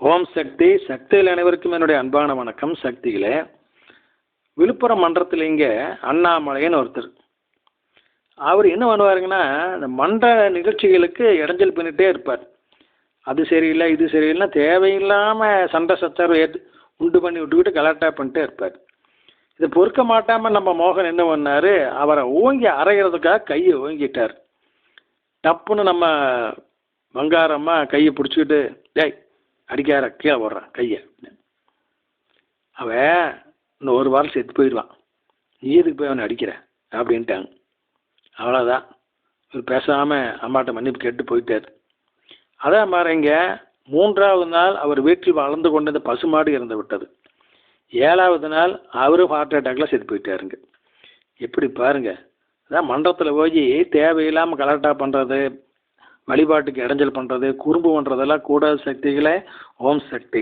ஓம் சக்தி. சக்தியில் அனைவருக்கும் என்னுடைய அன்பான வணக்கம். சக்திகளே, விழுப்புரம் மன்றத்தில் இங்கே அண்ணாமலைன்னு ஒருத்தர். அவர் என்ன பண்ணுவாருங்கன்னா, இந்த மன்ற நிகழ்ச்சிகளுக்கு இடைஞ்சல் பண்ணிகிட்டே இருப்பார். அது சரியில்லை, இது சரியில்லைன்னா தேவையில்லாமல் சண்டை சச்சரவு உண்டு பண்ணி விட்டுக்கிட்டு கலாட்டா பண்ணிட்டே இருப்பார். இதை பொறுக்க மாட்டாமல் நம்ம மோகன் என்ன பண்ணார், அவரை ஓங்கி அரைகிறதுக்காக கையை ஓங்கிட்டார். டப்புன்னு நம்ம வங்காரம்மா கையை பிடிச்சிக்கிட்டு, டேய் அடிக்கார கீழே போடுறான் கையை. அவன் இன்னும் ஒரு வாரம் செத்து போயிடுவான், நீ எதுக்கு போய் அவனை அடிக்கிற அப்படின்ட்டாங்க. அவ்வளோதான். இவர் பேசாமல் அம்மாட்ட மன்னிப்பு கேட்டு போயிட்டார். அதே மாதிரிங்க 3வது நாள் அவர் வீட்டில் வளர்ந்து கொண்டு பசுமாடு இறந்து விட்டது. 7வது நாள் அவரும் ஹார்ட் அட்டாக்ல செத்து போயிட்டாருங்க. எப்படி பாருங்க. அதான் மன்றத்தில் போய் தேவையில்லாமல் கலாட்டா பண்ணுறது, வழிபாட்டுக்கு இடைஞ்சல் பண்ணுறது, குறும்பு பண்ணுறதெல்லாம் கூடாத. சக்திகளே, ஓம் சக்தி.